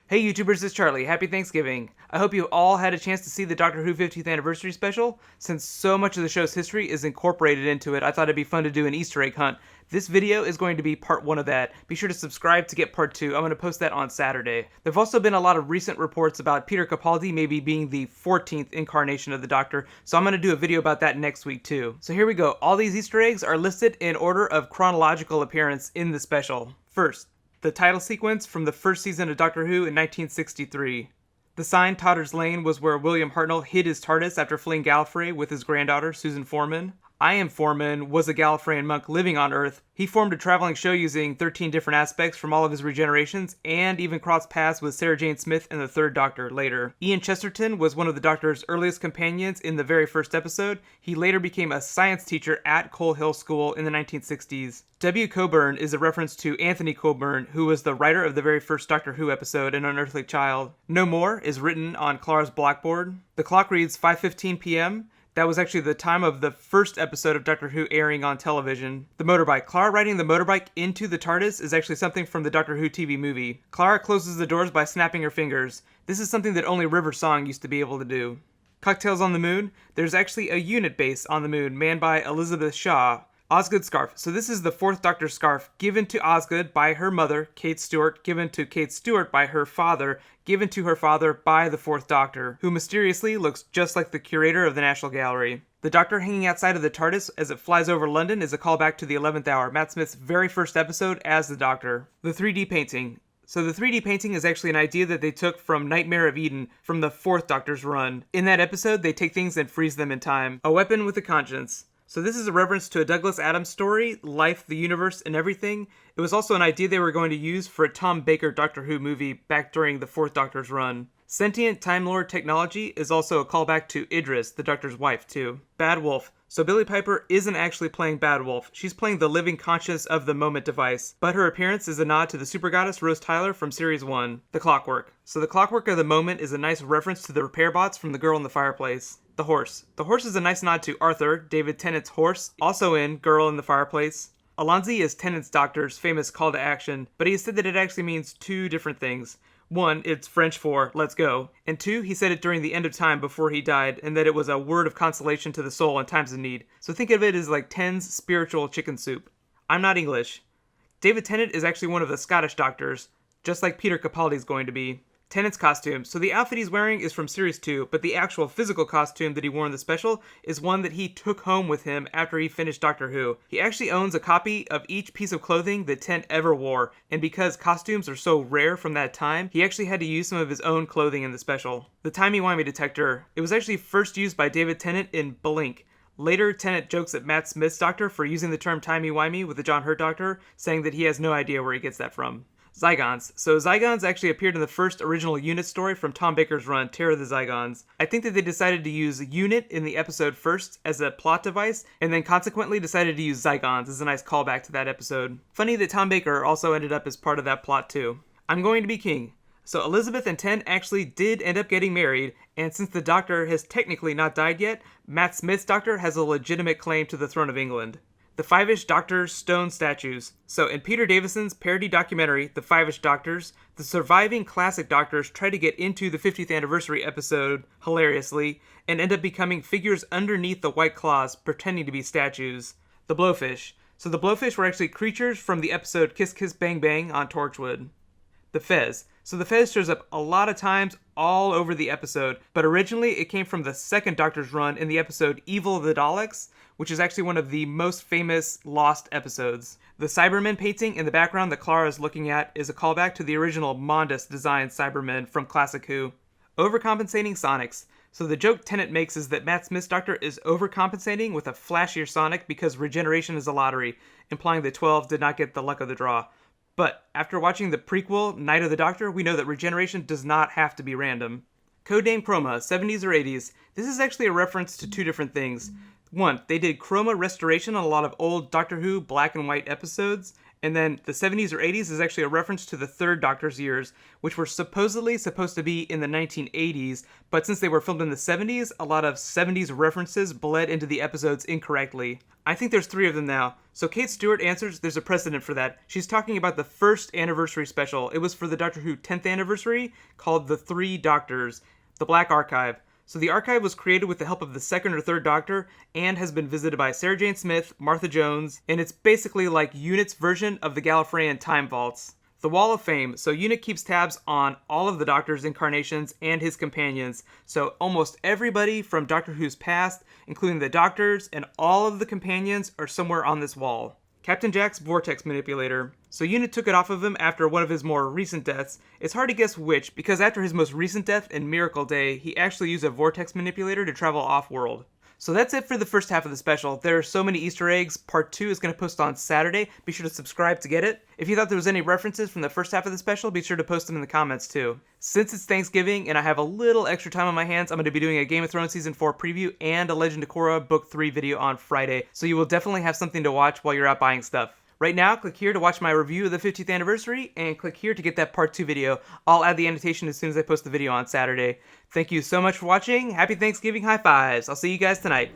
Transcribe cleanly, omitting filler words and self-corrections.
Hey YouTubers, it's Charlie. Happy Thanksgiving. I hope you all had a chance to see the Doctor Who 50th anniversary special. Since so much of the show's history is incorporated into it, I thought it'd be fun to do an Easter egg hunt. This video is going to be part 1 of that. Be sure to subscribe to get part 2. I'm going to post that on Saturday. There have also been a lot of recent reports about Peter Capaldi maybe being the 14th incarnation of the Doctor, so I'm going to do a video about that next week too. So here we go. All these Easter eggs are listed in order of chronological appearance in the special. First, the title sequence from the first season of Doctor Who in 1963. The sign Totter's Lane was where William Hartnell hid his TARDIS after fleeing Gallifrey with his granddaughter, Susan Foreman. Ian Foreman was a Gallifreyan monk living on Earth. He formed a traveling show using 13 different aspects from all of his regenerations, and even crossed paths with Sarah Jane Smith and the Third Doctor later. Ian Chesterton was one of the Doctor's earliest companions in the very first episode. He later became a science teacher at Coal Hill School in the 1960s. W. Coburn is a reference to Anthony Coburn, who was the writer of the very first Doctor Who episode, An Unearthly Child. No More is written on Clara's blackboard. The clock reads 5:15 p.m., That was actually the time of the first episode of Doctor Who airing on television. The motorbike. Clara riding the motorbike into the TARDIS is actually something from the Doctor Who TV movie. Clara closes the doors by snapping her fingers. This is something that only River Song used to be able to do. Cocktails on the Moon. There's actually a unit base on the moon manned by Elizabeth Shaw. Osgood scarf. So this is the fourth Doctor's scarf given to Osgood by her mother, Kate Stewart, given to Kate Stewart by her father, given to her father by the fourth Doctor, who mysteriously looks just like the curator of the National Gallery. The Doctor hanging outside of the TARDIS as it flies over London is a callback to the 11th Hour, Matt Smith's very first episode as the Doctor. The 3D painting. So the 3D painting is actually an idea that they took from Nightmare of Eden from the fourth Doctor's run. In that episode, they take things and freeze them in time. A weapon with a conscience. So this is a reference to a Douglas Adams story, Life, the Universe, and Everything. It was also an idea they were going to use for a Tom Baker Doctor Who movie back during the fourth Doctor's run. Sentient Time Lord technology is also a callback to Idris, the Doctor's wife, too. Bad Wolf. So Billie Piper isn't actually playing Bad Wolf. She's playing the living conscience of the moment device. But her appearance is a nod to the super goddess Rose Tyler from Series 1. The Clockwork. So the Clockwork of the Moment is a nice reference to the repair bots from The Girl in the Fireplace. The Horse. The horse is a nice nod to Arthur, David Tennant's horse, also in Girl in the Fireplace. Alonzi is Tennant's Doctor's famous call to action, but he said that it actually means two different things. One, it's French for let's go, and two, he said it during the end of time before he died, and that it was a word of consolation to the soul in times of need. So think of it as like Ten's spiritual chicken soup. I'm not English. David Tennant is actually one of the Scottish Doctors, just like Peter Capaldi's going to be. Tennant's costume. So the outfit he's wearing is from Series 2, but the actual physical costume that he wore in the special is one that he took home with him after he finished Doctor Who. He actually owns a copy of each piece of clothing that Tennant ever wore, and because costumes are so rare from that time, he actually had to use some of his own clothing in the special. The timey-wimey detector. It was actually first used by David Tennant in Blink. Later, Tennant jokes at Matt Smith's Doctor for using the term timey-wimey with the John Hurt Doctor, saying that he has no idea where he gets that from. Zygons. So Zygons actually appeared in the first original Unit story from Tom Baker's run, Terror of the Zygons. I think that they decided to use Unit in the episode first as a plot device, and then consequently decided to use Zygons as a nice callback to that episode. Funny that Tom Baker also ended up as part of that plot too. I'm Going to Be King. So Elizabeth and Ten actually did end up getting married, and since the Doctor has technically not died yet, Matt Smith's Doctor has a legitimate claim to the throne of England. The Five-ish Doctors stone statues. So in Peter Davison's parody documentary, The Five-ish Doctors, the surviving classic Doctors try to get into the 50th anniversary episode, hilariously, and end up becoming figures underneath the white claws, pretending to be statues. The Blowfish. So the Blowfish were actually creatures from the episode Kiss Kiss Bang Bang on Torchwood. The Fez. So the Fez shows up a lot of times all over the episode, but originally it came from the second Doctor's run in the episode Evil of the Daleks, which is actually one of the most famous lost episodes. The Cybermen painting in the background that Clara is looking at is a callback to the original Mondas designed Cybermen from Classic Who. Overcompensating Sonics. So the joke Tennant makes is that Matt Smith's Doctor is overcompensating with a flashier Sonic because regeneration is a lottery, implying that 12 did not get the luck of the draw. But after watching the prequel, Night of the Doctor, we know that regeneration does not have to be random. Codename Chroma, 70s or 80s. This is actually a reference to two different things. One, they did chroma restoration on a lot of old Doctor Who black and white episodes. And then the 70s or 80s is actually a reference to the third Doctor's years, which were supposedly supposed to be in the 1980s, but since they were filmed in the 70s, a lot of 70s references bled into the episodes incorrectly. I think there's 3 of them now. So Kate Stewart answers there's a precedent for that. She's talking about the first anniversary special. It was for the Doctor Who 10th anniversary, called The Three Doctors, the Black Archive. So the archive was created with the help of the second or third Doctor and has been visited by Sarah Jane Smith, Martha Jones, and it's basically like UNIT's version of the Gallifreyan Time Vaults. The Wall of Fame. So UNIT keeps tabs on all of the Doctor's incarnations and his companions. So almost everybody from Doctor Who's past, including the Doctors and all of the companions, are somewhere on this wall. Captain Jack's vortex manipulator. So UNIT took it off of him after one of his more recent deaths. It's hard to guess which, because after his most recent death in Miracle Day, he actually used a vortex manipulator to travel off-world. So that's it for the first half of the special. There are so many Easter eggs. Part 2 is going to post on Saturday. Be sure to subscribe to get it. If you thought there was any references from the first half of the special, be sure to post them in the comments too. Since it's Thanksgiving and I have a little extra time on my hands, I'm going to be doing a Game of Thrones Season 4 preview and a Legend of Korra Book 3 video on Friday, so you will definitely have something to watch while you're out buying stuff. Right now, click here to watch my review of the 50th anniversary, and click here to get that part 2 video. I'll add the annotation as soon as I post the video on Saturday. Thank you so much for watching. Happy Thanksgiving, high fives. I'll see you guys tonight.